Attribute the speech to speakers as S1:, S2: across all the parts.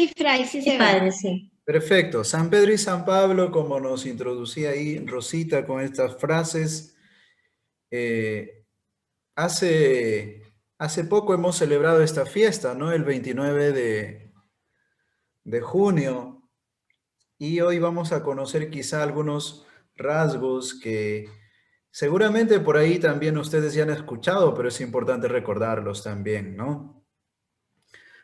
S1: Sí, Fray, sí
S2: Sí,
S1: se ve.
S2: padre, sí.
S3: Perfecto. San Pedro y San Pablo, como nos introducía ahí Rosita con estas frases, eh, hace poco hemos celebrado esta fiesta, ¿no? El 29 de junio. Y hoy vamos a conocer quizá algunos rasgos que seguramente por ahí también ustedes ya han escuchado, pero es importante recordarlos también, ¿no?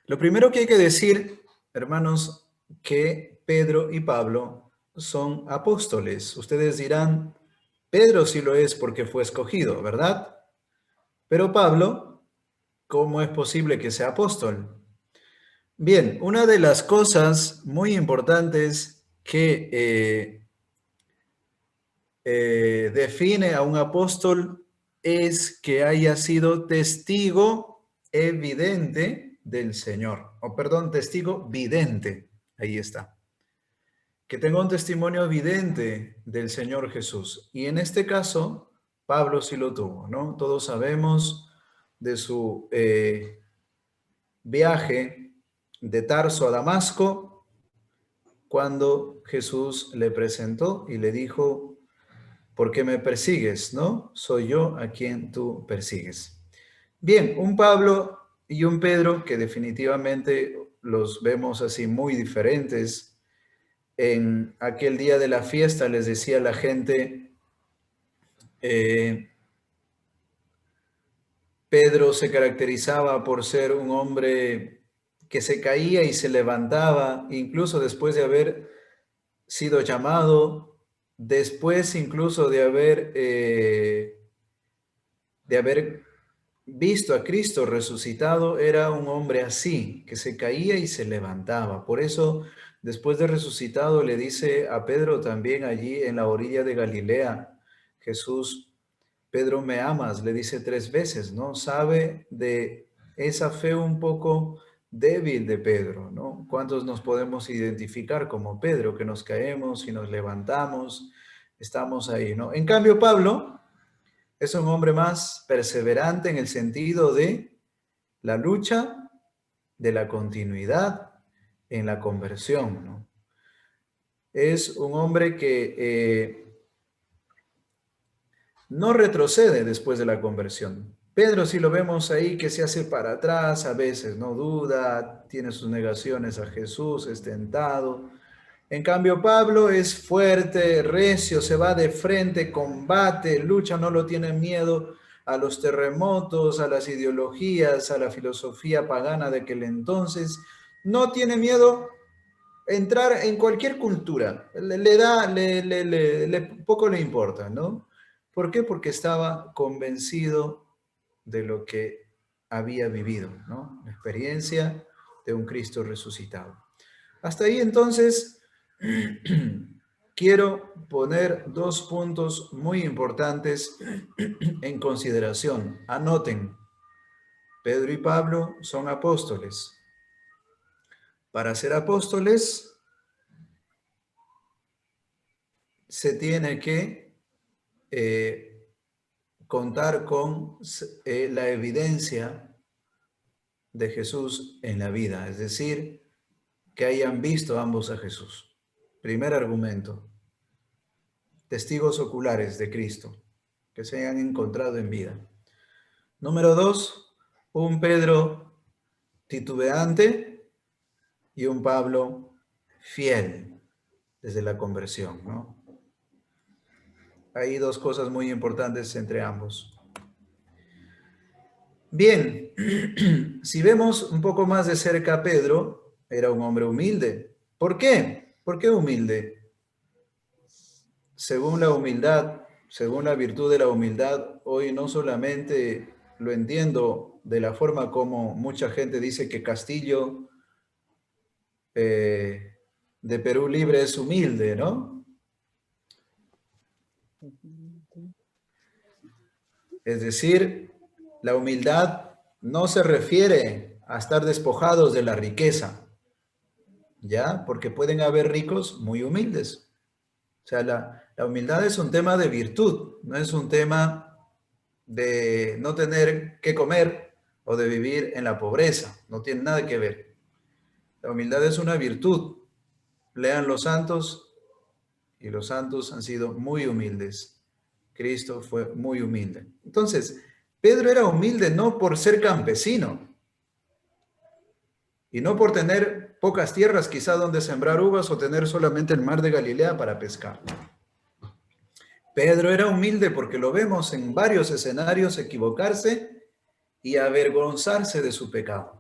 S3: Lo primero que hay que decir, hermanos, que Pedro y Pablo son apóstoles. Ustedes dirán, Pedro sí lo es porque fue escogido, ¿verdad? Pero Pablo, ¿cómo es posible que sea apóstol? Bien, una de las cosas muy importantes que define a un apóstol es que haya sido testigo evidente del Señor, o perdón, testigo vidente, ahí está, que tenga un testimonio evidente del Señor Jesús. Y en este caso, Pablo sí lo tuvo, ¿no? Todos sabemos de su viaje de Tarso a Damasco, cuando Jesús le presentó y le dijo, ¿por qué me persigues? ¿No? Soy yo a quien tú persigues. Bien, un Pablo y un Pedro que definitivamente los vemos así muy diferentes. En aquel día de la fiesta les decía a la gente, eh, Pedro se caracterizaba por ser un hombre que se caía y se levantaba, incluso después de haber sido llamado, después incluso de haber visto a Cristo resucitado, era un hombre así, que se caía y se levantaba. Por eso, después de resucitado, le dice a Pedro también allí en la orilla de Galilea, Jesús, Pedro, ¿me amas? Le dice 3 veces, ¿no? Sabe de esa fe un poco débil de Pedro, ¿no? ¿Cuántos nos podemos identificar como Pedro, que nos caemos y nos levantamos, estamos ahí, ¿no? En cambio, Pablo es un hombre más perseverante en el sentido de la lucha, de la continuidad en la conversión, ¿no? Es un hombre que no retrocede después de la conversión. Pedro, si lo vemos ahí, que se hace para atrás, a veces no duda, tiene sus negaciones a Jesús, es tentado. En cambio, Pablo es fuerte, recio, se va de frente, combate, lucha, no lo tiene miedo a los terremotos, a las ideologías, a la filosofía pagana de aquel entonces. No tiene miedo a entrar en cualquier cultura. Poco le importa, ¿no? ¿Por qué? Porque estaba convencido de lo que había vivido, ¿no? La experiencia de un Cristo resucitado. Hasta ahí entonces quiero poner 2 puntos muy importantes en consideración. Anoten, Pedro y Pablo son apóstoles. Para ser apóstoles se tiene que contar con la evidencia de Jesús en la vida, es decir, que hayan visto ambos a Jesús. Primer argumento. Testigos oculares de Cristo, que se hayan encontrado en vida. Número 2, un Pedro titubeante y un Pablo fiel desde la conversión, ¿no? Hay 2 cosas muy importantes entre ambos. Bien, si vemos un poco más de cerca a Pedro, era un hombre humilde. ¿Por qué? ¿Por qué humilde? Según la humildad, según la virtud de la humildad, hoy no solamente lo entiendo de la forma como mucha gente dice que Castillo de Perú Libre es humilde, ¿no? Es decir, la humildad no se refiere a estar despojados de la riqueza, ¿ya? Porque pueden haber ricos muy humildes. O sea, la humildad es un tema de virtud, no es un tema de no tener que comer o de vivir en la pobreza. No tiene nada que ver. La humildad es una virtud. Lean los santos y los santos han sido muy humildes. Cristo fue muy humilde. Entonces, Pedro era humilde no por ser campesino y no por tener pocas tierras quizá donde sembrar uvas o tener solamente el mar de Galilea para pescar. Pedro era humilde porque lo vemos en varios escenarios equivocarse y avergonzarse de su pecado.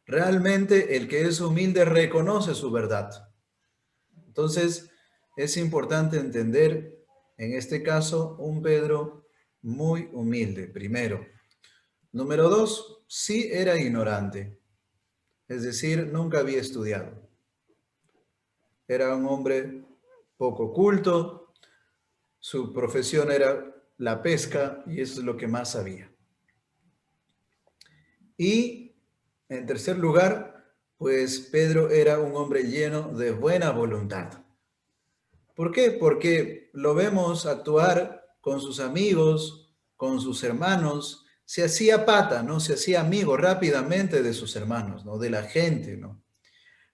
S3: Realmente el que es humilde reconoce su verdad. Entonces, es importante entender, en este caso, un Pedro muy humilde, primero. Número dos, sí era ignorante, es decir, nunca había estudiado. Era un hombre poco culto, su profesión era la pesca y eso es lo que más sabía. Y en tercer lugar, pues Pedro era un hombre lleno de buena voluntad. ¿Por qué? Porque lo vemos actuar con sus amigos, con sus hermanos, se hacía pata, ¿no? Se hacía amigo rápidamente de sus hermanos, ¿no? De la gente, ¿no?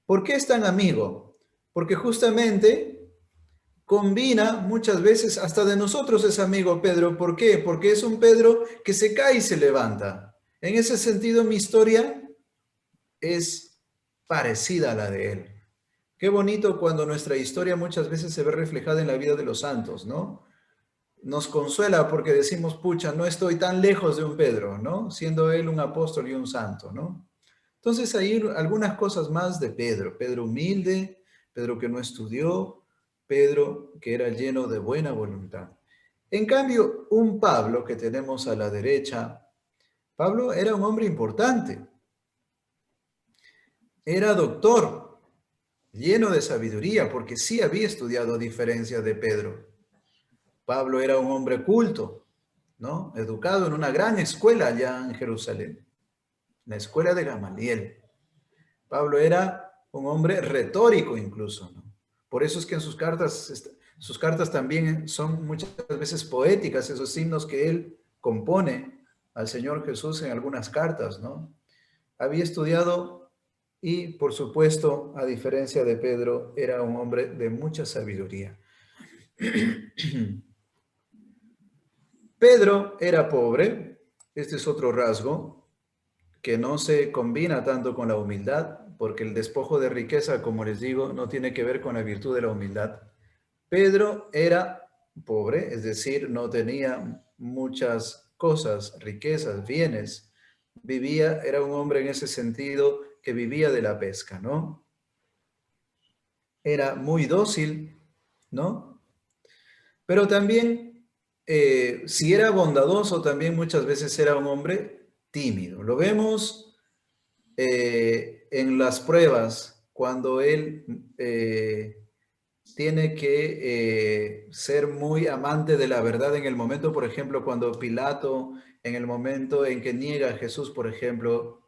S3: ¿Por qué es tan amigo? Porque justamente combina muchas veces, hasta de nosotros es amigo Pedro. ¿Por qué? Porque es un Pedro que se cae y se levanta. En ese sentido, mi historia es parecida a la de él. Qué bonito cuando nuestra historia muchas veces se ve reflejada en la vida de los santos, ¿no? Nos consuela porque decimos, pucha, no estoy tan lejos de un Pedro, ¿no? Siendo él un apóstol y un santo, ¿no? Entonces hay algunas cosas más de Pedro. Pedro humilde, Pedro que no estudió, Pedro que era lleno de buena voluntad. En cambio, un Pablo que tenemos a la derecha, Pablo era un hombre importante, era doctor, lleno de sabiduría, porque sí había estudiado a diferencia de Pedro. Pablo era un hombre culto, ¿no? Educado en una gran escuela allá en Jerusalén, la escuela de Gamaliel. Pablo era un hombre retórico incluso, ¿no? Por eso es que en sus cartas también son muchas veces poéticas, esos himnos que él compone al Señor Jesús en algunas cartas, ¿no? Había estudiado y, por supuesto, a diferencia de Pedro, era un hombre de mucha sabiduría. Pedro era pobre, este es otro rasgo que no se combina tanto con la humildad, porque el despojo de riqueza, como les digo, no tiene que ver con la virtud de la humildad. Pedro era pobre, es decir, no tenía muchas cosas, riquezas, bienes. Vivía, era un hombre en ese sentido que vivía de la pesca, ¿no? Era muy dócil, ¿no? Pero también, si era bondadoso, también muchas veces era un hombre tímido. Lo vemos en las pruebas, cuando él tiene que ser muy amante de la verdad en el momento, por ejemplo, cuando Pilato, en el momento en que niega a Jesús, por ejemplo,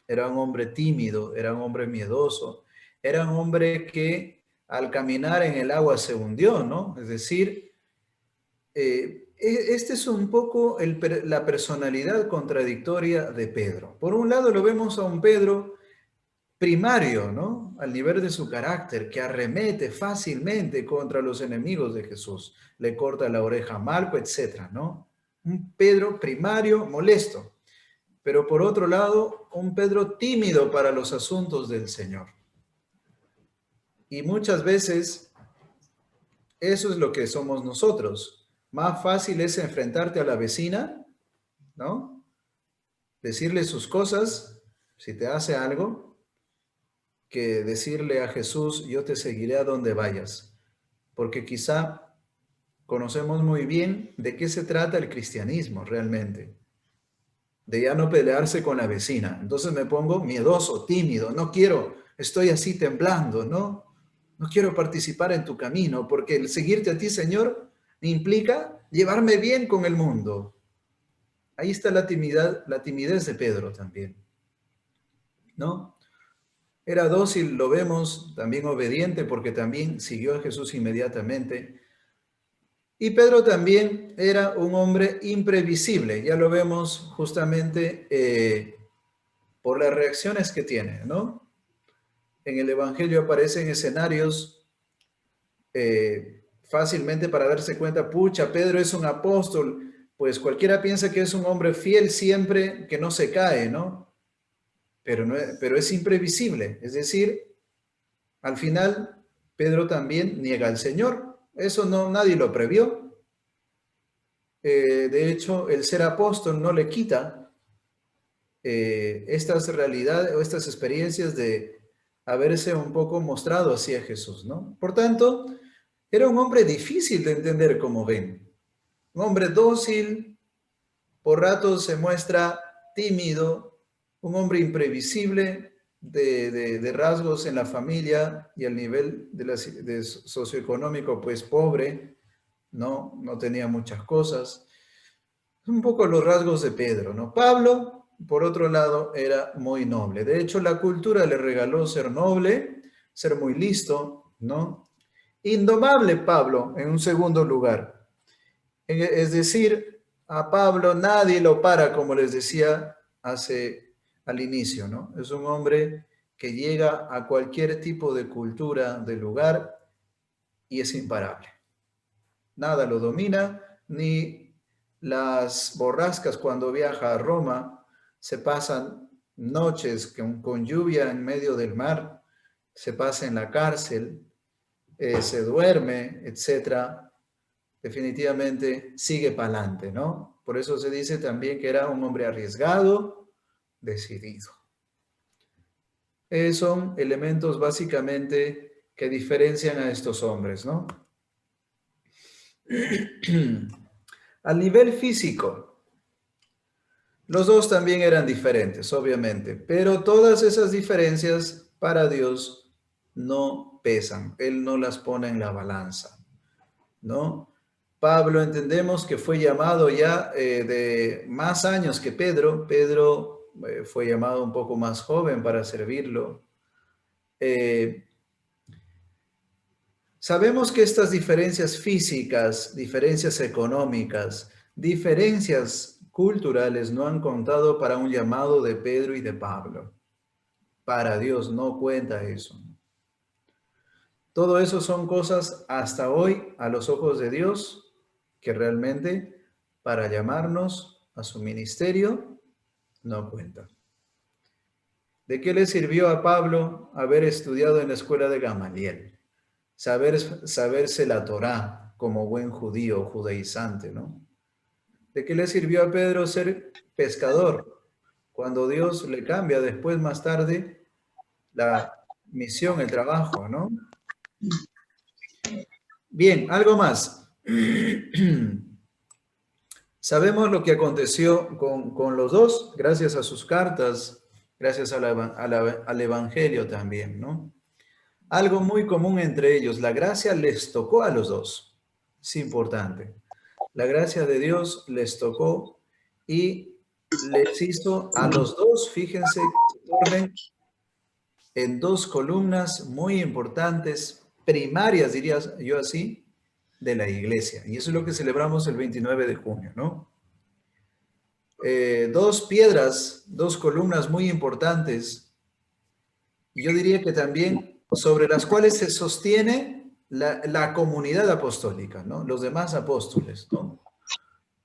S3: era un hombre tímido, era un hombre miedoso, era un hombre que al caminar en el agua se hundió, ¿no? Es decir, este es un poco la personalidad contradictoria de Pedro. Por un lado lo vemos a un Pedro primario, ¿no? Al nivel de su carácter, que arremete fácilmente contra los enemigos de Jesús. Le corta la oreja a Malco, etcétera, ¿no? Un Pedro primario, molesto. Pero por otro lado, un Pedro tímido para los asuntos del Señor. Y muchas veces eso es lo que somos nosotros. Más fácil es enfrentarte a la vecina, ¿no? Decirle sus cosas, si te hace algo, que decirle a Jesús, yo te seguiré a donde vayas. Porque quizá conocemos muy bien de qué se trata el cristianismo realmente. De ya no pelearse con la vecina. Entonces me pongo miedoso, tímido, no quiero, estoy así temblando, ¿no? No quiero participar en tu camino, porque el seguirte a ti, Señor, implica llevarme bien con el mundo. Ahí está la timidez de Pedro también, ¿no? Era dócil, lo vemos, también obediente, porque también siguió a Jesús inmediatamente. Y Pedro también era un hombre imprevisible, ya lo vemos justamente por las reacciones que tiene, ¿no? en el Evangelio aparecen escenarios fácilmente para darse cuenta, pucha, Pedro es un apóstol, pues cualquiera piensa que es un hombre fiel siempre, que no se cae, ¿no? Pero, pero es imprevisible, es decir, al final Pedro también niega al Señor, eso no, nadie lo previó. De hecho, el ser apóstol no le quita estas realidades o estas experiencias de haberse un poco mostrado así a Jesús, ¿no? Por tanto, era un hombre difícil de entender, como ven. Un hombre dócil, por ratos se muestra tímido, un hombre imprevisible de rasgos en la familia y al nivel de socioeconómico, pues pobre, ¿no? No tenía muchas cosas. Un poco los rasgos de Pedro, ¿no? Pablo, por otro lado, era muy noble. De hecho, la cultura le regaló ser noble, ser muy listo, ¿no? Indomable Pablo, en un segundo lugar. Es decir, a Pablo nadie lo para, como les decía al inicio, ¿no? Es un hombre que llega a cualquier tipo de cultura, de lugar, y es imparable. Nada lo domina, ni las borrascas cuando viaja a Roma, se pasan noches con lluvia en medio del mar, se pasa en la cárcel, se duerme, etcétera. Definitivamente sigue para adelante, ¿no? Por eso se dice también que era un hombre arriesgado, decidido. Son elementos básicamente que diferencian a estos hombres, ¿no? A nivel físico, los dos también eran diferentes, obviamente, pero todas esas diferencias para Dios no pesan, Él no las pone en la balanza, ¿no? Pablo entendemos que fue llamado ya de más años que Pedro. Pedro fue llamado un poco más joven para servirlo. Sabemos que estas diferencias físicas, diferencias económicas, diferencias culturales no han contado para un llamado de Pedro y de Pablo. Para Dios no cuenta eso. Todo eso son cosas hasta hoy a los ojos de Dios que realmente para llamarnos a su ministerio no cuenta. ¿De qué le sirvió a Pablo haber estudiado en la escuela de Gamaliel? Saberse la Torá como buen judío judaizante, ¿no? ¿De qué le sirvió a Pedro ser pescador cuando Dios le cambia después, más tarde, la misión, el trabajo, ¿no? Bien, algo más. Sabemos lo que aconteció con los dos, gracias a sus cartas, gracias al Evangelio también, ¿no? Algo muy común entre ellos, la gracia les tocó a los dos. Es importante. La gracia de Dios les tocó y les hizo a los dos, fíjense, que se tornen en dos columnas muy importantes, primarias, diría yo así, de la iglesia. Y eso es lo que celebramos el 29 de junio, ¿no? Dos piedras, dos columnas muy importantes, y yo diría que también sobre las cuales se sostiene la comunidad apostólica, ¿no? Los demás apóstoles, ¿no?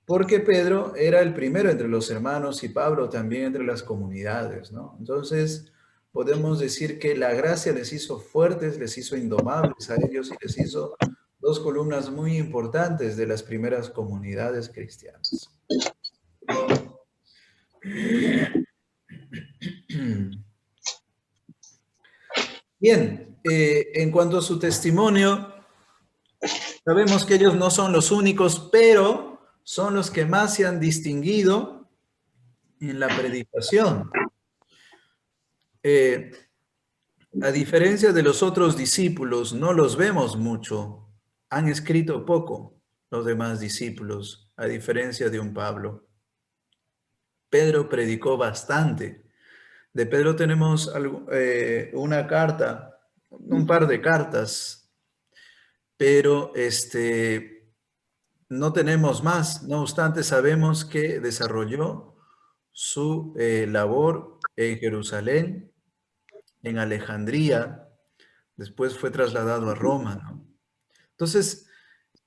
S3: Porque Pedro era el primero entre los hermanos y Pablo también entre las comunidades, ¿no? Entonces, podemos decir que la gracia les hizo fuertes, les hizo indomables a ellos y les hizo dos columnas muy importantes de las primeras comunidades cristianas. Bien, en cuanto a su testimonio, sabemos que ellos no son los únicos, pero son los que más se han distinguido en la predicación. A diferencia de los otros discípulos, no los vemos mucho. Han escrito poco los demás discípulos, a diferencia de un Pablo. Pedro predicó bastante. De Pedro tenemos una carta, un par de cartas, pero no tenemos más. No obstante, sabemos que desarrolló su labor en Jerusalén en Alejandría, después fue trasladado a Roma, ¿no? Entonces,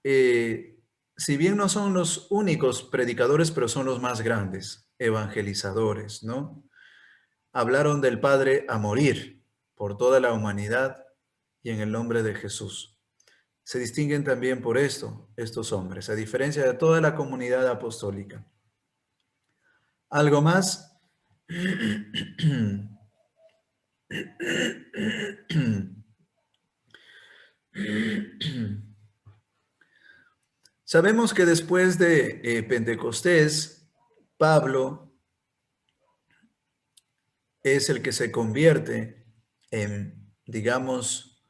S3: si bien no son los únicos predicadores, pero son los más grandes, evangelizadores, ¿no? Hablaron del Padre a morir por toda la humanidad y en el nombre de Jesús. Se distinguen también por esto, estos hombres, a diferencia de toda la comunidad apostólica. ¿Algo más? Sabemos que después de Pentecostés, Pablo es el que se convierte en, digamos,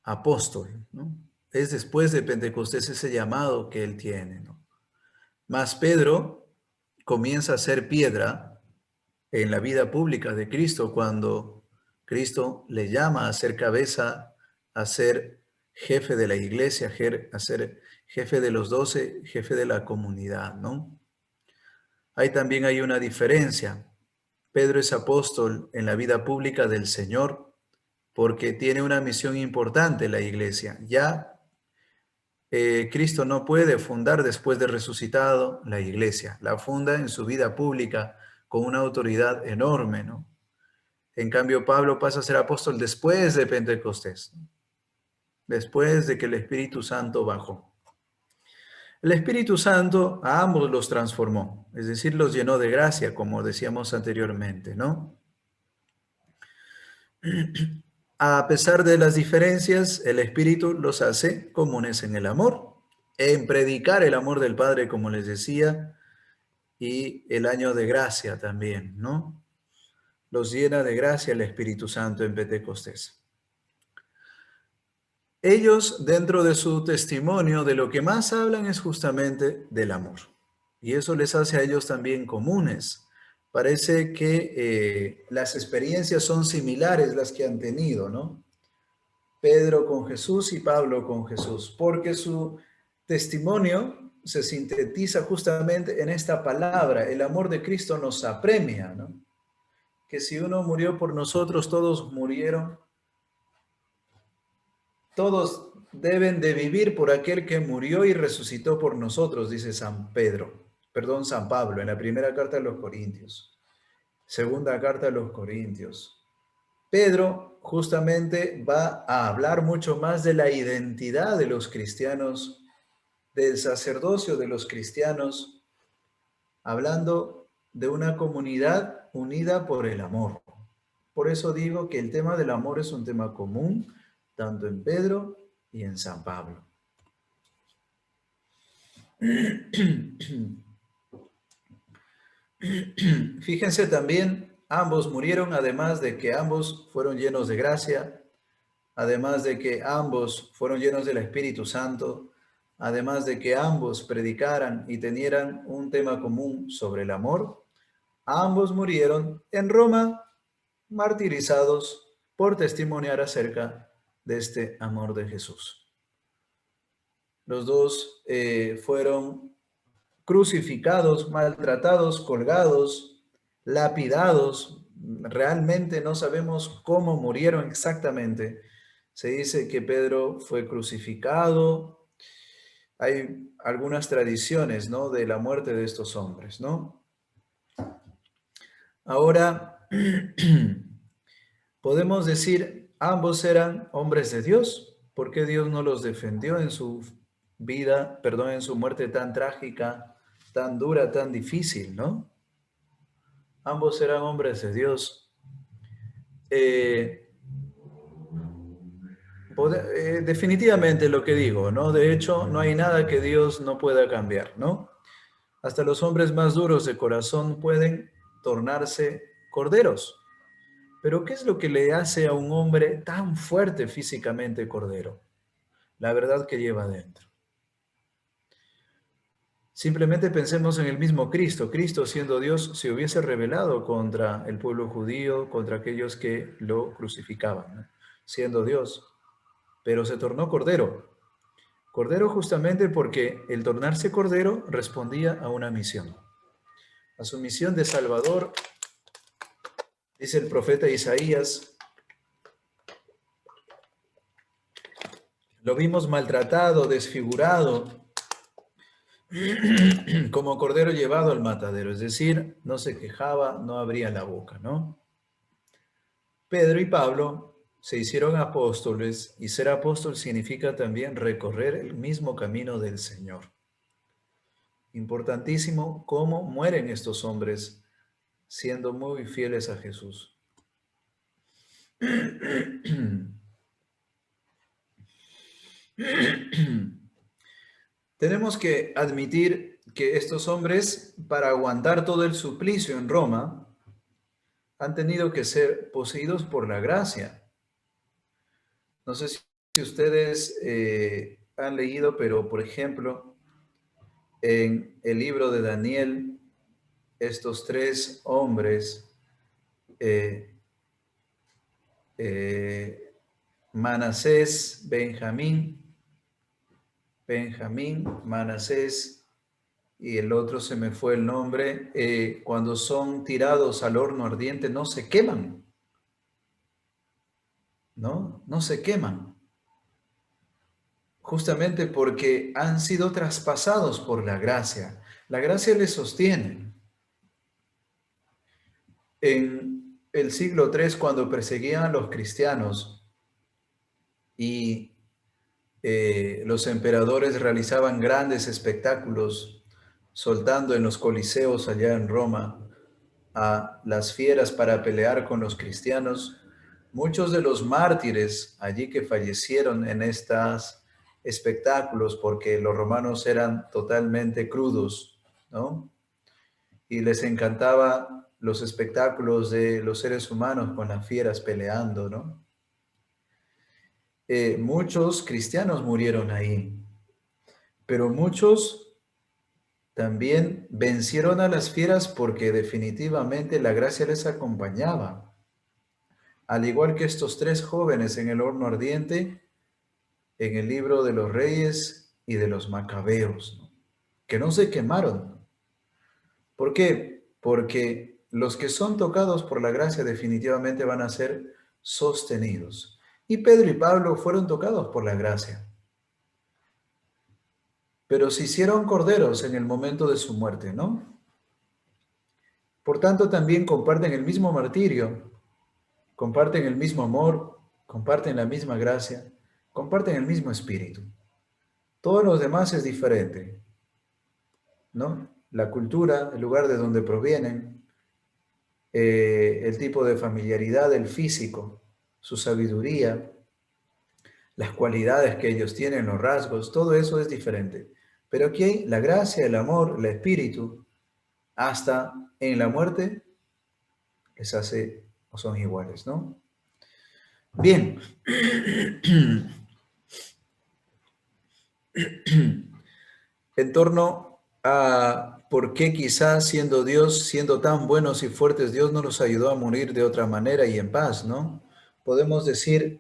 S3: apóstol, ¿no? Es después de Pentecostés ese llamado que él tiene, ¿no? Más Pedro comienza a ser piedra en la vida pública de Cristo cuando Cristo le llama a ser cabeza, a ser jefe de la iglesia, a ser jefe de los 12, jefe de la comunidad, ¿no? Ahí también hay una diferencia. Pedro es apóstol en la vida pública del Señor porque tiene una misión importante en la iglesia. Ya Cristo no puede fundar después de resucitado la iglesia. La funda en su vida pública con una autoridad enorme, ¿no? En cambio, Pablo pasa a ser apóstol después de Pentecostés, después de que el Espíritu Santo bajó. El Espíritu Santo a ambos los transformó, es decir, los llenó de gracia, como decíamos anteriormente, ¿no? A pesar de las diferencias, el Espíritu los hace comunes en el amor, en predicar el amor del Padre, como les decía, y el año de gracia también, ¿no? Los llena de gracia el Espíritu Santo en Pentecostés. Ellos, dentro de su testimonio, de lo que más hablan es justamente del amor. Y eso les hace a ellos también comunes. Parece que las experiencias son similares las que han tenido, ¿no? Pedro con Jesús y Pablo con Jesús, porque su testimonio se sintetiza justamente en esta palabra. El amor de Cristo nos apremia, ¿no? Que si uno murió por nosotros, todos murieron. Todos deben de vivir por aquel que murió y resucitó por nosotros, dice San Pablo, en la primera carta de los Corintios, segunda carta de los Corintios. Pedro justamente va a hablar mucho más de la identidad de los cristianos, del sacerdocio de los cristianos, hablando de una comunidad unida por el amor. Por eso digo que el tema del amor es un tema común, tanto en Pedro y en San Pablo. Fíjense también, ambos murieron, además de que ambos fueron llenos de gracia, además de que ambos fueron llenos del Espíritu Santo, además de que ambos predicaran y tenieran un tema común sobre el amor, ambos murieron en Roma, martirizados por testimoniar acerca de este amor de Jesús. Los dos fueron crucificados, maltratados, colgados, lapidados. Realmente no sabemos cómo murieron exactamente. Se dice que Pedro fue crucificado. Hay algunas tradiciones, ¿no?, de la muerte de estos hombres, ¿no? Ahora, podemos decir, ambos eran hombres de Dios. ¿Por qué Dios no los defendió en su vida, perdón, en su muerte tan trágica, tan dura, tan difícil, ¿no? Ambos eran hombres de Dios. Definitivamente lo que digo, ¿no? De hecho, no hay nada que Dios no pueda cambiar, ¿no? Hasta los hombres más duros de corazón pueden tornarse corderos. Pero ¿qué es lo que le hace a un hombre tan fuerte físicamente cordero? La verdad que lleva dentro. Simplemente pensemos en el mismo Cristo. Cristo, siendo Dios, se hubiese rebelado contra el pueblo judío, contra aquellos que lo crucificaban, ¿no?, siendo Dios, pero se tornó cordero. Cordero justamente porque el tornarse cordero respondía a una misión. A su misión de Salvador, dice el profeta Isaías, Lo vimos maltratado, desfigurado, como cordero llevado al matadero, es decir, no se quejaba, no abría la boca, ¿no? Pedro y Pablo se hicieron apóstoles y ser apóstol significa también recorrer el mismo camino del Señor. Importantísimo cómo mueren estos hombres siendo muy fieles a Jesús. Tenemos que admitir que estos hombres, para aguantar todo el suplicio en Roma, han tenido que ser poseídos por la gracia. No sé si ustedes han leído, pero por ejemplo, en el libro de Daniel, estos tres hombres, eh, eh, Manasés, Manasés, y el otro se me fue el nombre, cuando son tirados al horno ardiente no se queman, ¿no? No se queman, justamente porque han sido traspasados por la gracia. La gracia les sostiene. En el siglo III, cuando perseguían a los cristianos y los emperadores realizaban grandes espectáculos, soltando en los coliseos allá en Roma a las fieras para pelear con los cristianos, muchos de los mártires allí que fallecieron en estos espectáculos, porque los romanos eran totalmente crudos, ¿no? Y les encantaba los espectáculos de los seres humanos con las fieras peleando, ¿no? Muchos cristianos murieron ahí, pero muchos también vencieron a las fieras porque definitivamente la gracia les acompañaba. Al igual que estos tres jóvenes en el horno ardiente, en el libro de los reyes y de los macabeos, ¿no? Que no se quemaron. ¿Por qué? Porque los que son tocados por la gracia definitivamente van a ser sostenidos. Y Pedro y Pablo fueron tocados por la gracia, pero se hicieron corderos en el momento de su muerte, ¿no? Por tanto, también comparten el mismo martirio, comparten el mismo amor, comparten la misma gracia, comparten el mismo espíritu. Todos los demás es diferente, ¿no? La cultura, el lugar de donde provienen, el tipo de familiaridad, el físico, su sabiduría, las cualidades que ellos tienen, los rasgos, todo eso es diferente. Pero aquí hay la gracia, el amor, el espíritu, hasta en la muerte les hace o son iguales, ¿no? Bien. En torno a por qué quizás siendo Dios, siendo tan buenos y fuertes, Dios no nos ayudó a morir de otra manera y en paz, ¿no? Podemos decir,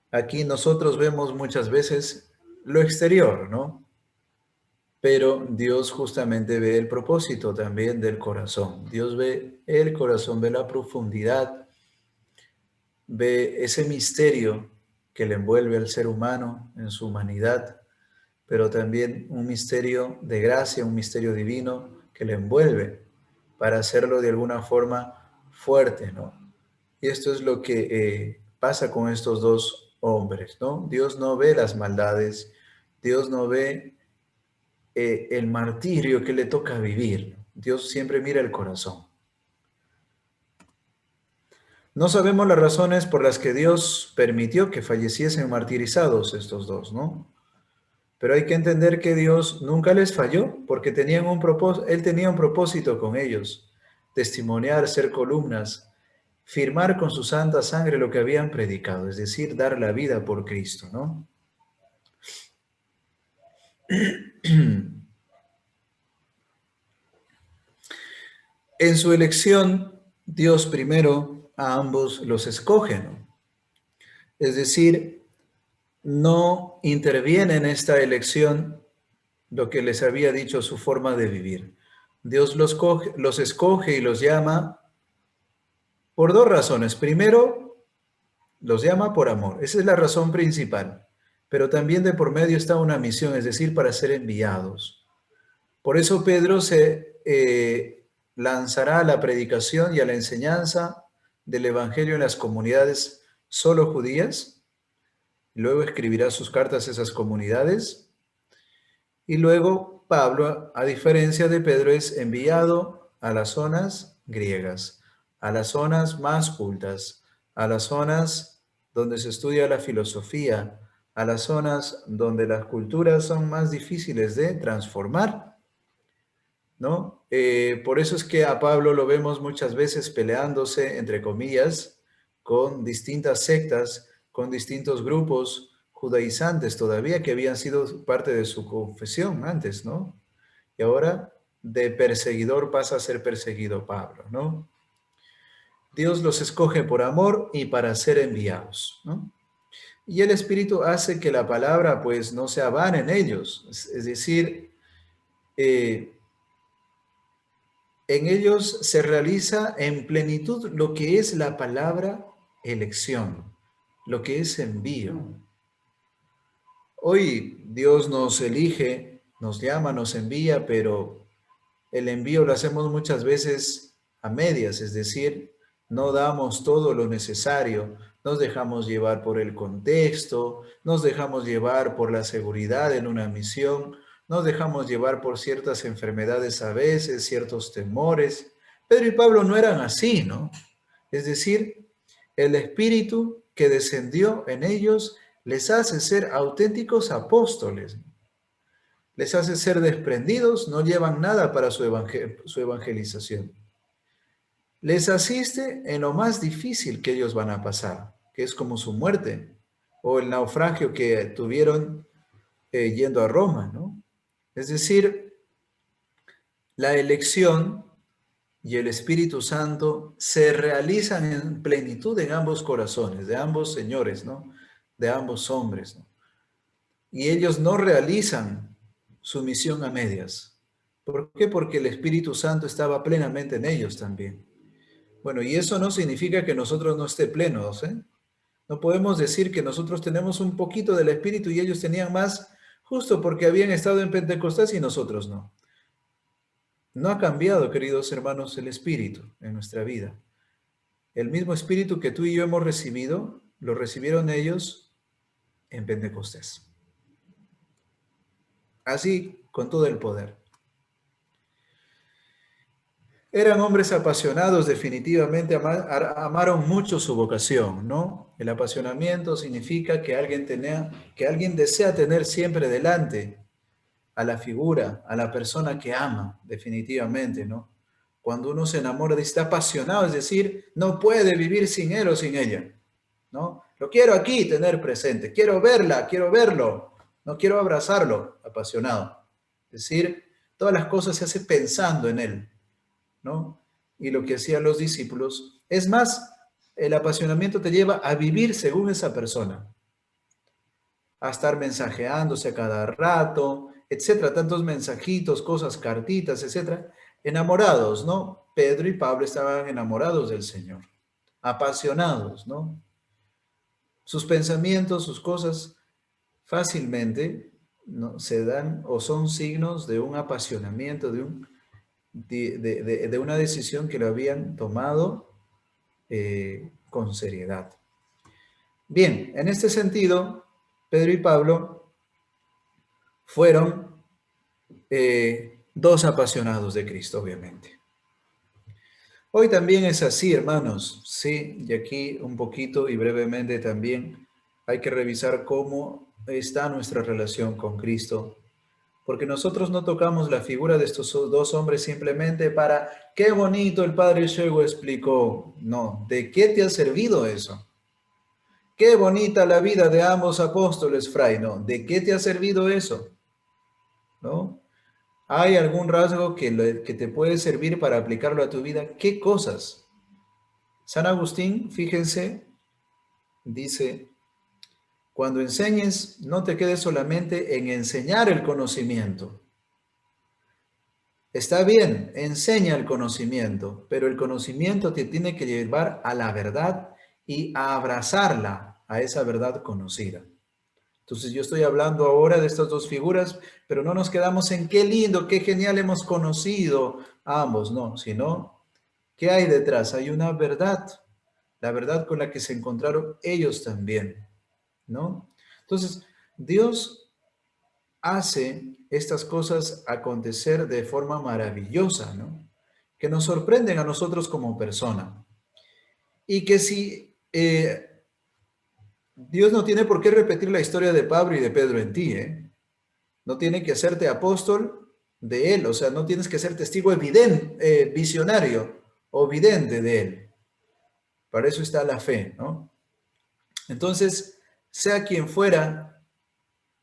S3: aquí nosotros vemos muchas veces lo exterior, ¿no? Pero Dios justamente ve el propósito también del corazón. Dios ve el corazón, ve la profundidad, ve ese misterio que le envuelve al ser humano en su humanidad, pero también un misterio de gracia, un misterio divino que le envuelve para hacerlo de alguna forma fuerte, ¿no? Y esto es lo que pasa con estos dos hombres, ¿no? Dios no ve las maldades, Dios no ve el martirio que le toca vivir. Dios siempre mira el corazón. No sabemos las razones por las que Dios permitió que falleciesen martirizados estos dos, ¿no? Pero hay que entender que Dios nunca les falló porque tenían un propósito, Él tenía un propósito con ellos, testimoniar, ser columnas, firmar con su santa sangre lo que habían predicado, es decir, dar la vida por Cristo, ¿no? En su elección, Dios primero a ambos los escoge, ¿no? Es decir, no interviene en esta elección lo que les había dicho su forma de vivir. Dios los escoge y los llama por dos razones. Primero, los llama por amor. Esa es la razón principal. pero también de por medio está una misión, es decir, para ser enviados. Por eso Pedro se lanzará a la predicación y a la enseñanza del Evangelio en las comunidades solo judías, luego escribirá sus cartas a esas comunidades, y luego Pablo, a diferencia de Pedro, es enviado a las zonas griegas, a las zonas más cultas, a las zonas donde se estudia la filosofía, a las zonas donde las culturas son más difíciles de transformar, ¿no? Por eso es que a Pablo lo vemos muchas veces peleándose, entre comillas, con distintas sectas, con distintos grupos judaizantes todavía que habían sido parte de su confesión antes, ¿no? Y ahora de perseguidor pasa a ser perseguido Pablo, ¿no? Dios los escoge por amor y para ser enviados, ¿no? Y el Espíritu hace que la palabra pues no sea vana en ellos, es decir, eh, en ellos se realiza en plenitud lo que es la palabra elección, lo que es envío. Hoy Dios nos elige, nos llama, nos envía, pero el envío lo hacemos muchas veces a medias, es decir, no damos todo lo necesario, nos dejamos llevar por el contexto, nos dejamos llevar por la seguridad en una misión, nos dejamos llevar por ciertas enfermedades a veces, ciertos temores. Pedro y Pablo no eran así, ¿no? Es decir, el Espíritu que descendió en ellos les hace ser auténticos apóstoles, les hace ser desprendidos, no llevan nada para su evangelización. Les asiste en lo más difícil que ellos van a pasar, que es como su muerte o el naufragio que tuvieron yendo a Roma, ¿no? Es decir, la elección y el Espíritu Santo se realizan en plenitud en ambos corazones, de ambos señores, ¿no? De ambos hombres, ¿no? Y ellos no realizan su misión a medias. ¿Por qué? Porque el Espíritu Santo estaba plenamente en ellos también. Bueno, y eso no significa que nosotros no esté plenos, ¿eh? No podemos decir que nosotros tenemos un poquito del Espíritu y ellos tenían más, justo porque habían estado en Pentecostés y nosotros no. No ha cambiado, queridos hermanos, el Espíritu en nuestra vida. El mismo Espíritu que tú y yo hemos recibido, lo recibieron ellos en Pentecostés. Así, con todo el poder. Eran hombres apasionados, definitivamente amaron mucho su vocación, ¿no? El apasionamiento significa que alguien desea tener siempre delante a la figura, a la persona que ama, definitivamente, ¿no? Cuando uno se enamora, está apasionado, es decir, no puede vivir sin él o sin ella, ¿no? Lo quiero aquí tener presente, quiero verla, quiero verlo, no quiero abrazarlo, apasionado. Es decir, todas las cosas se hace pensando en él, ¿no? Y lo que hacían los discípulos, es más, el apasionamiento te lleva a vivir según esa persona, a estar mensajeándose a cada rato, etcétera, tantos mensajitos, cosas, cartitas, etcétera, enamorados, ¿no? Pedro y Pablo estaban enamorados del Señor, apasionados, ¿no? Sus pensamientos, sus cosas, fácilmente, ¿no? Se dan o son signos de un apasionamiento, de una decisión que lo habían tomado con seriedad. Bien, en este sentido, Pedro y Pablo fueron dos apasionados de Cristo, obviamente. Hoy también es así, hermanos, sí, y aquí un poquito y brevemente también hay que revisar cómo está nuestra relación con Cristo, porque nosotros no tocamos la figura de estos dos hombres simplemente para, qué bonito el Padre Shego explicó. No, ¿de qué te ha servido eso? Qué bonita la vida de ambos apóstoles, Fray, ¿no? ¿De qué te ha servido eso? ¿No? ¿Hay algún rasgo que te puede servir para aplicarlo a tu vida? ¿Qué cosas? San Agustín, fíjense, dice, cuando enseñes, no te quedes solamente en enseñar el conocimiento. Está bien, enseña el conocimiento, pero el conocimiento te tiene que llevar a la verdad y a abrazarla, a esa verdad conocida. Entonces yo estoy hablando ahora de estas dos figuras, pero no nos quedamos en qué lindo, qué genial hemos conocido a ambos, no, sino qué hay detrás. Hay una verdad, la verdad con la que se encontraron ellos también, ¿no? Entonces, Dios hace estas cosas acontecer de forma maravillosa, ¿no? Que nos sorprenden a nosotros como persona. Y que si Dios no tiene por qué repetir la historia de Pablo y de Pedro en ti, ¿eh? No tiene que hacerte apóstol de él, o sea, no tienes que ser testigo evidente, visionario o vidente de él. Para eso está la fe, ¿no? Entonces, sea quien fuera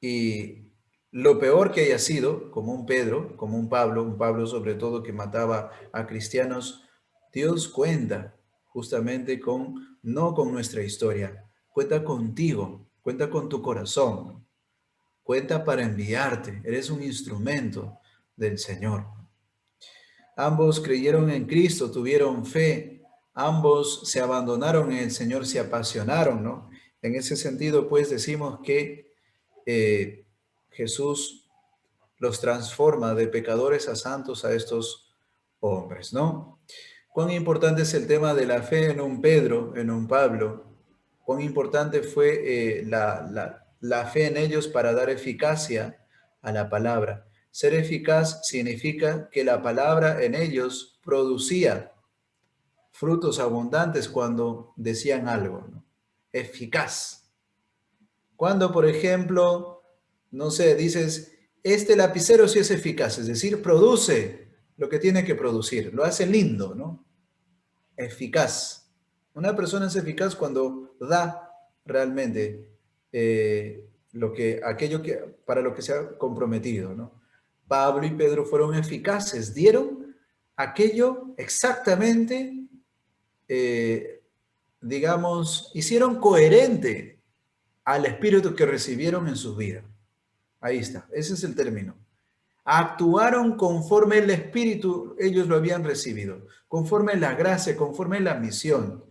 S3: y lo peor que haya sido, como un Pedro, como un Pablo sobre todo que mataba a cristianos, Dios cuenta justamente con, no con nuestra historia, cuenta contigo, cuenta con tu corazón, cuenta para enviarte, eres un instrumento del Señor. Ambos creyeron en Cristo, tuvieron fe, ambos se abandonaron en el Señor, se apasionaron, ¿no? En ese sentido, pues decimos que Jesús los transforma de pecadores a santos a estos hombres, ¿no? Cuán importante es el tema de la fe en un Pedro, en un Pablo, cuán importante fue la fe en ellos para dar eficacia a la palabra. Ser eficaz significa que la palabra en ellos producía frutos abundantes cuando decían algo, ¿no? Eficaz. Cuando, por ejemplo, no sé, dices, este lapicero sí es eficaz, es decir, produce lo que tiene que producir, lo hace lindo, ¿no? Eficaz. Una persona es eficaz cuando da realmente aquello que, para lo que se ha comprometido, ¿no? Pablo y Pedro fueron eficaces, dieron aquello exactamente, eh, digamos, hicieron coherente al espíritu que recibieron en su vida. Ahí está, ese es el término. Actuaron conforme el espíritu ellos lo habían recibido, conforme la gracia, conforme la misión.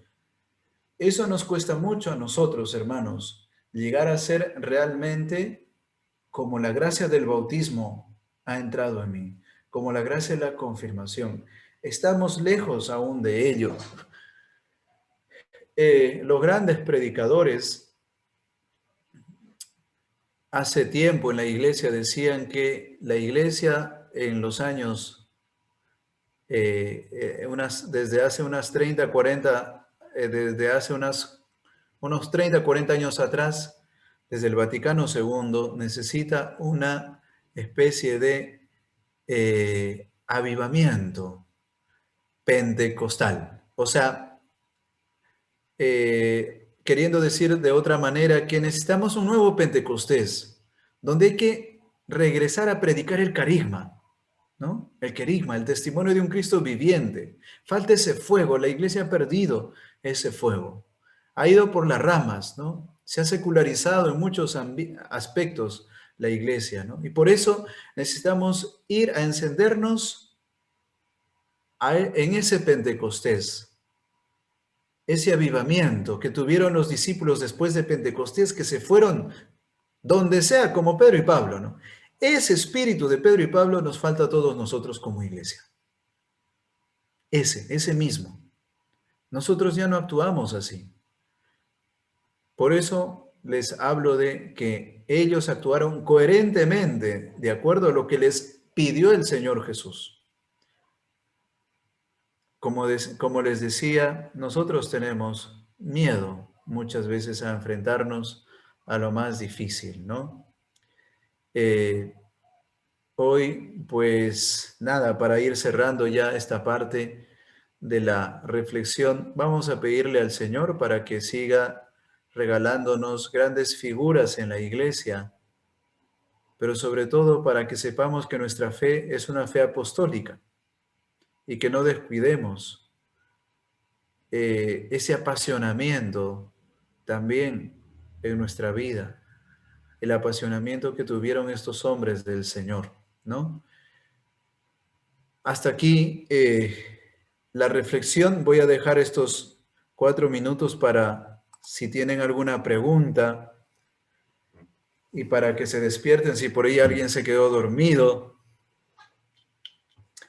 S3: Eso nos cuesta mucho a nosotros, hermanos, llegar a ser realmente como la gracia del bautismo ha entrado en mí, como la gracia de la confirmación. Estamos lejos aún de ello. Los grandes predicadores hace tiempo en la iglesia decían que la iglesia en los años, desde hace unas 30, 40, desde hace unos 30, 40 años atrás, desde el Vaticano II, necesita una especie de avivamiento pentecostal. O sea, queriendo decir de otra manera que necesitamos un nuevo Pentecostés, donde hay que regresar a predicar el carisma, ¿no? El carisma, el testimonio de un Cristo viviente. Falta ese fuego, la iglesia ha perdido ese fuego. Ha ido por las ramas, ¿no? Se ha secularizado en muchos aspectos la iglesia, ¿no? Y por eso necesitamos ir a encendernos en ese Pentecostés, ese avivamiento que tuvieron los discípulos después de Pentecostés, que se fueron donde sea, como Pedro y Pablo, ¿no? Ese espíritu de Pedro y Pablo nos falta a todos nosotros como iglesia. Ese mismo. Nosotros ya no actuamos así. Por eso les hablo de que ellos actuaron coherentemente de acuerdo a lo que les pidió el Señor Jesús. Como les decía, nosotros tenemos miedo muchas veces a enfrentarnos a lo más difícil, ¿no? Eh, Hoy, pues nada, para ir cerrando ya esta parte de la reflexión, vamos a pedirle al Señor para que siga regalándonos grandes figuras en la iglesia, pero sobre todo para que sepamos que nuestra fe es una fe apostólica y que no descuidemos ese apasionamiento también en nuestra vida, el apasionamiento que tuvieron estos hombres del Señor, ¿no? Hasta aquí la reflexión. Voy a dejar estos 4 minutos para si tienen alguna pregunta y para que se despierten si por ahí alguien se quedó dormido.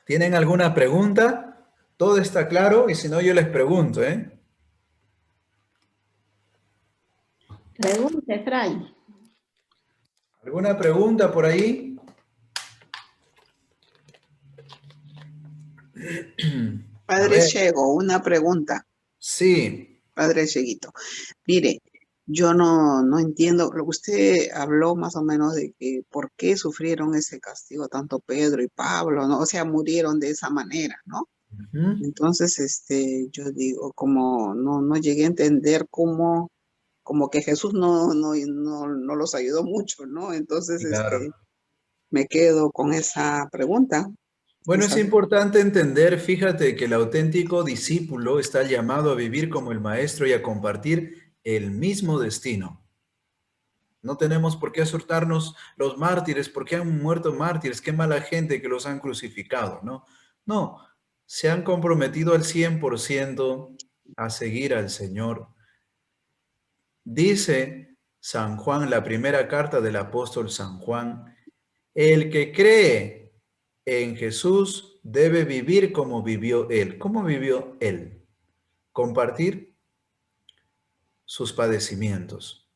S3: ¿Tienen alguna pregunta? Todo está claro y si no yo les pregunto, ¿eh?
S1: Pregunte, Fray.
S3: ¿Alguna pregunta por ahí? A
S2: Padre
S3: ver,
S2: Chego, una pregunta,
S3: sí.
S2: Padre Cheguito. Mire, yo no entiendo, usted habló más o menos de que por qué sufrieron ese castigo tanto Pedro y Pablo, ¿no? O sea, murieron de esa manera, ¿no?
S3: Ujú.
S2: Entonces, yo digo, como no llegué a entender cómo, como que Jesús no los ayudó mucho, ¿no? Entonces,
S3: Claro.
S2: me quedo con esa pregunta.
S3: Bueno, es
S2: Esa,
S3: importante entender, fíjate, que el auténtico discípulo está llamado a vivir como el maestro y a compartir el mismo destino. No tenemos por qué asustarnos los mártires, porque han muerto mártires, qué mala gente que los han crucificado, ¿no? No, se han comprometido al 100% a seguir al Señor. Dice San Juan, la primera carta del apóstol San Juan, el que cree en Jesús debe vivir como vivió Él. ¿Cómo vivió Él? Compartir sus padecimientos.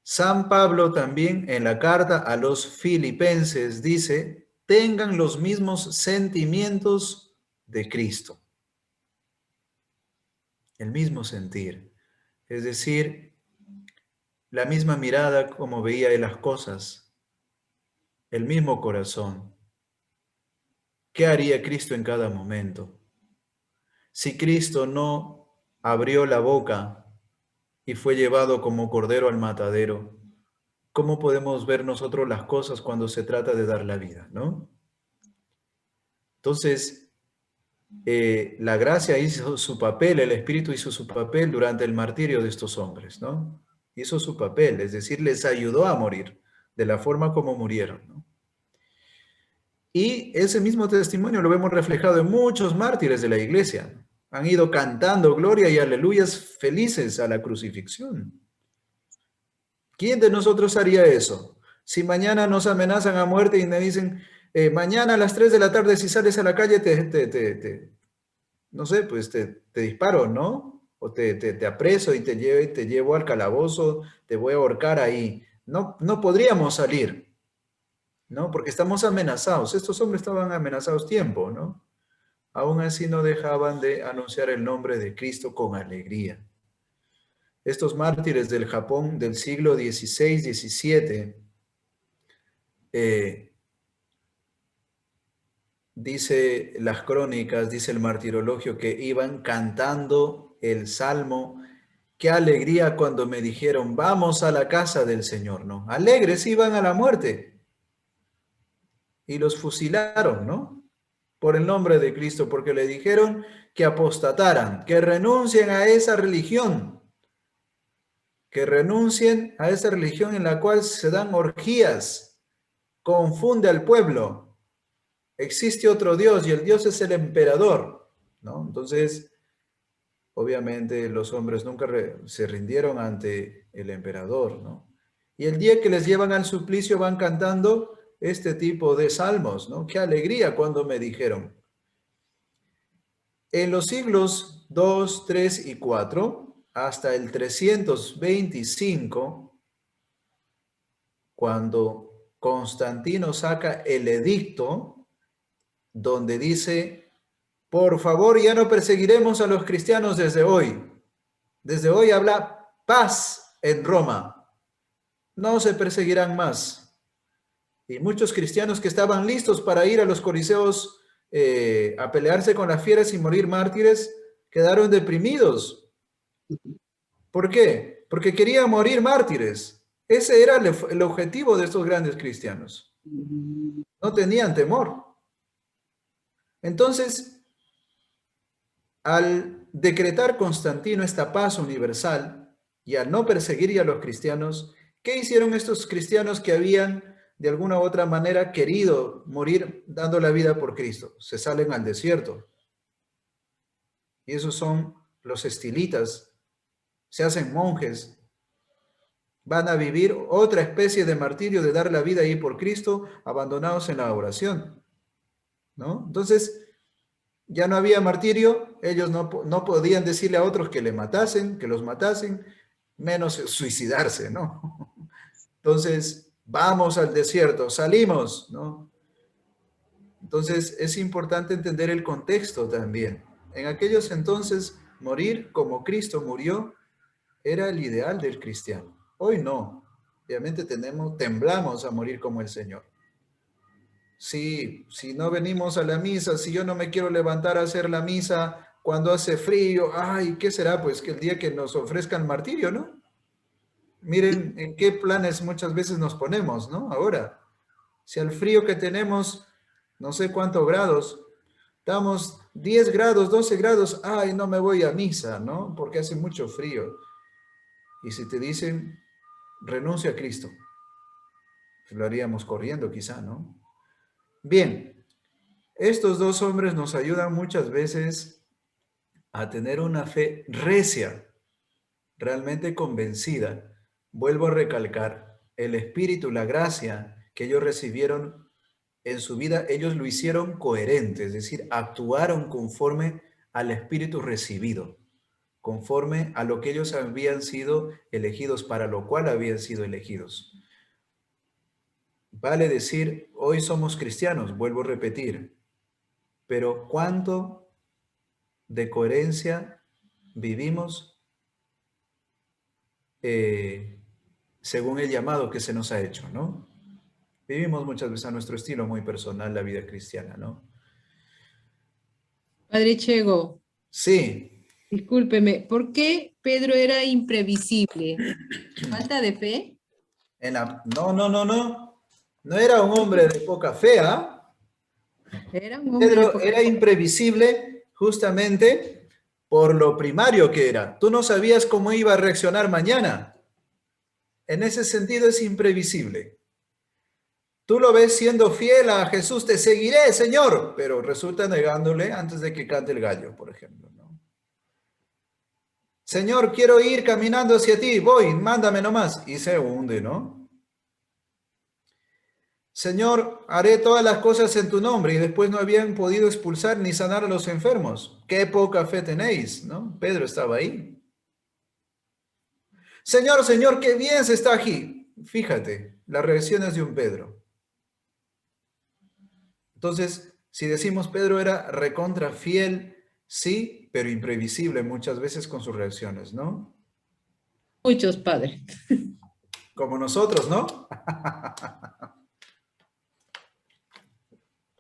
S3: San Pablo también en la carta a los filipenses dice, tengan los mismos sentimientos de Cristo, el mismo sentir, es decir, la misma mirada como veía él las cosas, el mismo corazón. ¿Qué haría Cristo en cada momento? Si Cristo no abrió la boca y fue llevado como cordero al matadero, ¿cómo podemos ver nosotros las cosas cuando se trata de dar la vida, no? Entonces, la gracia hizo su papel, el Espíritu hizo su papel durante el martirio de estos hombres, ¿no? Hizo su papel, es decir, les ayudó a morir de la forma como murieron, ¿no? Y ese mismo testimonio lo vemos reflejado en muchos mártires de la iglesia. Han ido cantando gloria y aleluyas felices a la crucifixión. ¿Quién de nosotros haría eso? Si mañana nos amenazan a muerte y me dicen, mañana a las 3 de la tarde si sales a la calle no sé, pues te disparo, ¿no? O te apreso y te llevo al calabozo, te voy a ahorcar ahí. No, no podríamos salir, ¿no? Porque estamos amenazados. Estos hombres estaban amenazados tiempo, ¿no? Aún así no dejaban de anunciar el nombre de Cristo con alegría. Estos mártires del Japón del siglo XVI, XVII, eh, dice las crónicas, dice el martirologio, que iban cantando el salmo. Qué alegría cuando me dijeron, vamos a la casa del Señor, ¿no? Alegres iban a la muerte y los fusilaron, ¿no? Por el nombre de Cristo, porque le dijeron que apostataran, que renuncien a esa religión, que renuncien a esa religión en la cual se dan orgías, confunde al pueblo. Existe otro Dios y el Dios es el emperador, ¿no? Entonces, obviamente los hombres nunca se rindieron ante el emperador, ¿no? Y el día que les llevan al suplicio van cantando este tipo de salmos, ¿no? Qué alegría cuando me dijeron. En los siglos 2, 3 y 4, hasta el 325, cuando Constantino saca el edicto donde dice, por favor, ya no perseguiremos a los cristianos desde hoy. Desde hoy habla paz en Roma. No se perseguirán más. Y muchos cristianos que estaban listos para ir a los coliseos a pelearse con las fieras y morir mártires, quedaron deprimidos. ¿Por qué? Porque querían morir mártires. Ese era el objetivo de estos grandes cristianos. No tenían temor. Entonces, al decretar Constantino esta paz universal y al no perseguir a los cristianos, ¿qué hicieron estos cristianos que habían de alguna u otra manera querido morir dando la vida por Cristo? Se salen al desierto. Y esos son los estilitas, se hacen monjes Van a vivir otra especie de martirio de dar la vida ahí por Cristo, abandonados en la oración, ¿no? Entonces, ya no había martirio, ellos no podían decirle a otros que le matasen, que los matasen, menos suicidarse, ¿no? Entonces, vamos al desierto, salimos, ¿no? Entonces, es importante entender el contexto también. En aquellos entonces, morir como Cristo murió era el ideal del cristiano. Hoy no. Obviamente temblamos a morir como el Señor. Si no venimos a la misa, si yo no me quiero levantar a hacer la misa cuando hace frío, ay, ¿qué será? Pues que el día que nos ofrezcan martirio, ¿no? Miren en qué planes muchas veces nos ponemos, ¿no? Ahora, si al frío que tenemos, no sé cuántos grados, estamos 10 grados, 12 grados, ay, no me voy a misa, ¿no? Porque hace mucho frío. Y si te dicen, renuncia a Cristo, lo haríamos corriendo quizá, ¿no? Bien, estos dos hombres nos ayudan muchas veces a tener una fe recia, realmente convencida. Vuelvo a recalcar, el Espíritu, la gracia que ellos recibieron en su vida, ellos lo hicieron coherente, es decir, actuaron conforme al Espíritu recibido, conforme a lo que ellos habían sido elegidos, para lo cual habían sido elegidos. Vale decir, hoy somos cristianos, vuelvo a repetir, pero ¿cuánto de coherencia vivimos según el llamado que se nos ha hecho, ¿no? Vivimos muchas veces a nuestro estilo muy personal la vida cristiana, ¿no?
S4: Padre Chego,
S3: Sí.
S4: discúlpeme, ¿por qué Pedro era imprevisible? ¿Falta de fe?
S3: No. No era un hombre de poca fe, ¿ah?
S4: Era un hombre de
S3: Pedro
S4: poca
S3: era
S4: fe.
S3: imprevisible justamente por lo primario que era. Tú no sabías cómo iba a reaccionar mañana. En ese sentido es imprevisible. Tú lo ves siendo fiel a Jesús, te seguiré, Señor, pero resulta negándole antes de que cante el gallo, por ejemplo, ¿no? Señor, quiero ir caminando hacia ti, voy, mándame nomás. Y se hunde, ¿no? Señor, haré todas las cosas en tu nombre, y después no habían podido expulsar ni sanar a los enfermos. Qué poca fe tenéis, ¿no? Pedro estaba ahí. Señor, Señor, qué bien se está aquí. Fíjate, las reacciones de un Pedro. Entonces, si decimos Pedro era recontra fiel, sí, pero imprevisible muchas veces con sus reacciones, ¿no?
S4: Muchos, padre.
S3: Como nosotros, ¿no?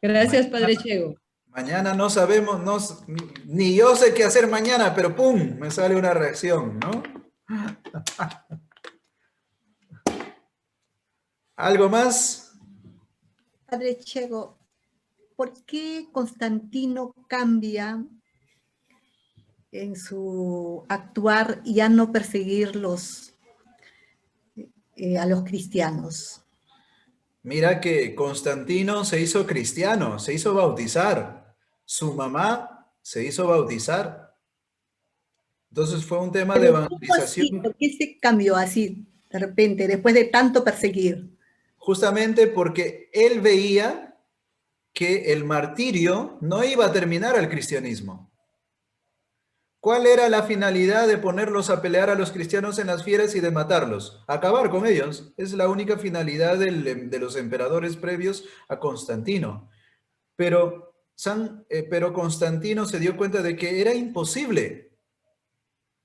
S4: Gracias, Padre Chego.
S3: Mañana no sabemos, ni yo sé qué hacer mañana, pero ¡pum! Me sale una reacción, ¿no? ¿Algo más?
S1: Padre Chego, ¿por qué Constantino cambia en su actuar y a no perseguir a los cristianos?
S3: Mira que Constantino se hizo cristiano, se hizo bautizar. Su mamá se hizo bautizar. Entonces fue un tema de
S1: Pero ¿cómo así?
S3: evangelización.
S1: ¿Por qué se cambió así de repente, después de tanto perseguir?
S3: Justamente porque él veía que el martirio no iba a terminar al cristianismo. ¿Cuál era la finalidad de ponerlos a pelear a los cristianos en las fieras y de matarlos? Acabar con ellos. Es la única finalidad de los emperadores previos a Constantino. Pero Constantino se dio cuenta de que era imposible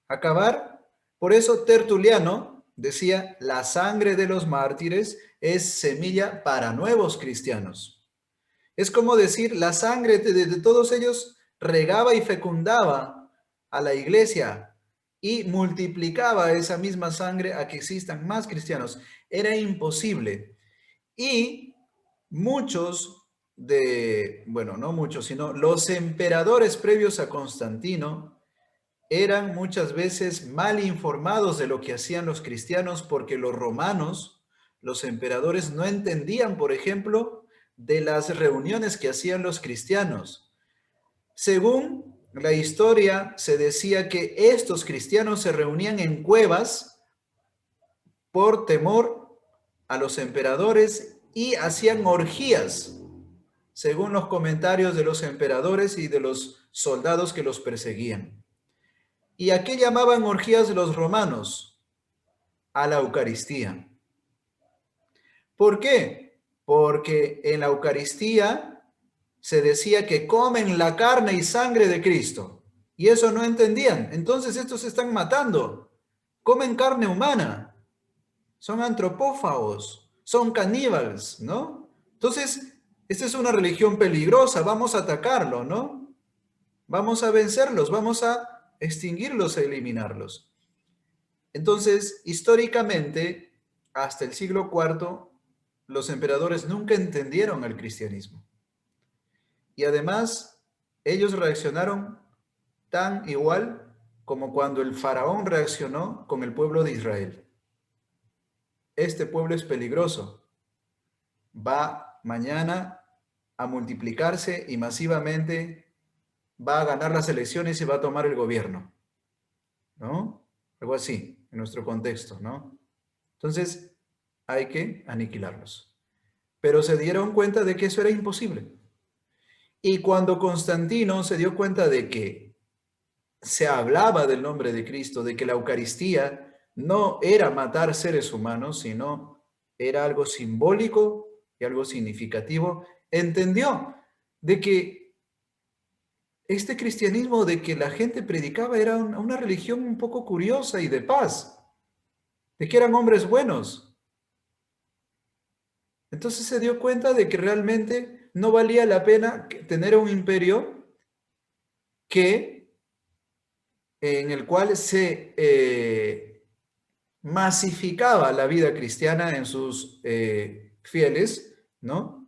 S3: acabar. Por eso Tertuliano decía, la sangre de los mártires es semilla para nuevos cristianos. Es como decir, la sangre de todos ellos regaba y fecundaba a la iglesia y multiplicaba esa misma sangre a que existan más cristianos. Era imposible. Y bueno, no muchos, sino los emperadores previos a Constantino eran muchas veces mal informados de lo que hacían los cristianos porque los romanos, los emperadores, no entendían, por ejemplo, de las reuniones que hacían los cristianos. Según la historia, se decía que estos cristianos se reunían en cuevas por temor a los emperadores y hacían orgías, según los comentarios de los emperadores y de los soldados que los perseguían. ¿Y a qué llamaban orgías los romanos? A la Eucaristía. ¿Por qué? Porque en la Eucaristía se decía que comen la carne y sangre de Cristo. Y eso no entendían. Entonces estos se están matando. Comen carne humana. Son antropófagos. Son caníbales, ¿no? Entonces, esta es una religión peligrosa. Vamos a atacarlo, ¿no? Vamos a vencerlos. Vamos a extinguirlos, a eliminarlos. Entonces, históricamente, hasta el siglo IV, los emperadores nunca entendieron el cristianismo. Y además, ellos reaccionaron tan igual como cuando el faraón reaccionó con el pueblo de Israel. Este pueblo es peligroso. Va mañana a multiplicarse y masivamente va a ganar las elecciones y va a tomar el gobierno, ¿no? Algo así, en nuestro contexto, ¿no? Entonces, hay que aniquilarlos. Pero se dieron cuenta de que eso era imposible. Y cuando Constantino se dio cuenta de que se hablaba del nombre de Cristo, de que la Eucaristía no era matar seres humanos, sino era algo simbólico y algo significativo, entendió de que este cristianismo de que la gente predicaba era una religión un poco curiosa y de paz, de que eran hombres buenos. Entonces se dio cuenta de que realmente no valía la pena tener un imperio en el cual se masificaba la vida cristiana en sus fieles, ¿no?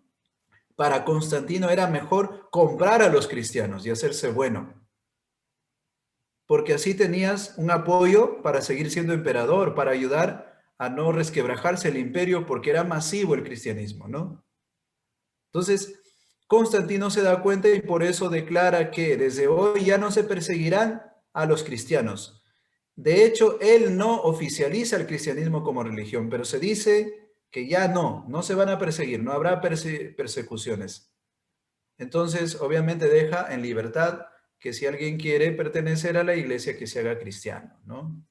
S3: Para Constantino era mejor comprar a los cristianos y hacerse bueno, porque así tenías un apoyo para seguir siendo emperador, para ayudar a no resquebrajarse el imperio, porque era masivo el cristianismo, ¿no? Entonces, Constantino se da cuenta y por eso declara que desde hoy ya no se perseguirán a los cristianos. De hecho, él no oficializa el cristianismo como religión, pero se dice que ya no se van a perseguir, no habrá persecuciones. Entonces, obviamente deja en libertad que si alguien quiere pertenecer a la iglesia, que se haga cristiano, ¿no?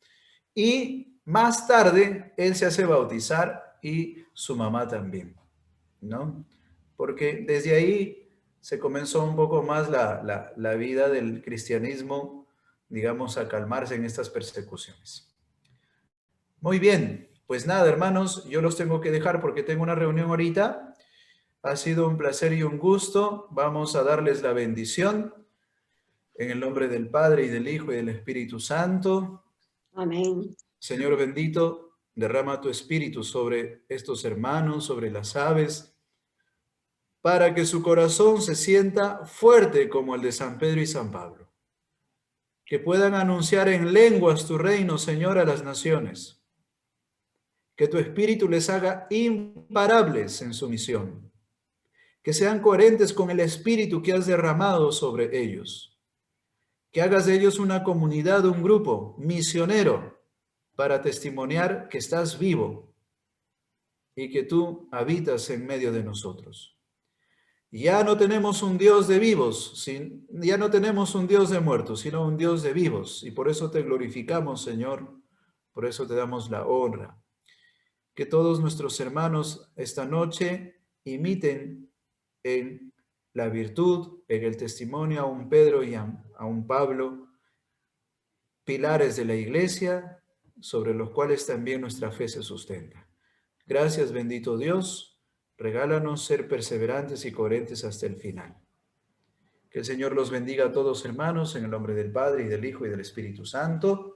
S3: Y más tarde, él se hace bautizar y su mamá también, ¿no? Porque desde ahí se comenzó un poco más la vida del cristianismo, digamos, a calmarse en estas persecuciones. Muy bien, pues nada, hermanos, yo los tengo que dejar porque tengo una reunión ahorita. Ha sido un placer y un gusto. Vamos a darles la bendición en el nombre del Padre y del Hijo y del Espíritu Santo.
S5: Amén.
S3: Señor bendito, derrama tu espíritu sobre estos hermanos, sobre las aves, para que su corazón se sienta fuerte como el de San Pedro y San Pablo. Que puedan anunciar en lenguas tu reino, Señor, a las naciones. Que tu espíritu les haga imparables en su misión. Que sean coherentes con el espíritu que has derramado sobre ellos. Que hagas de ellos una comunidad, un grupo misionero para testimoniar que estás vivo y que tú habitas en medio de nosotros. Ya no tenemos un Dios de vivos, ya no tenemos un Dios de muertos, sino un Dios de vivos. Y por eso te glorificamos, Señor, por eso te damos la honra. Que todos nuestros hermanos esta noche imiten en la virtud, en el testimonio a un Pedro y a un Pablo, pilares de la iglesia, sobre los cuales también nuestra fe se sustenta. Gracias, bendito Dios. Regálanos ser perseverantes y coherentes hasta el final. Que el Señor los bendiga a todos, hermanos, en el nombre del Padre, y del Hijo, y del Espíritu Santo.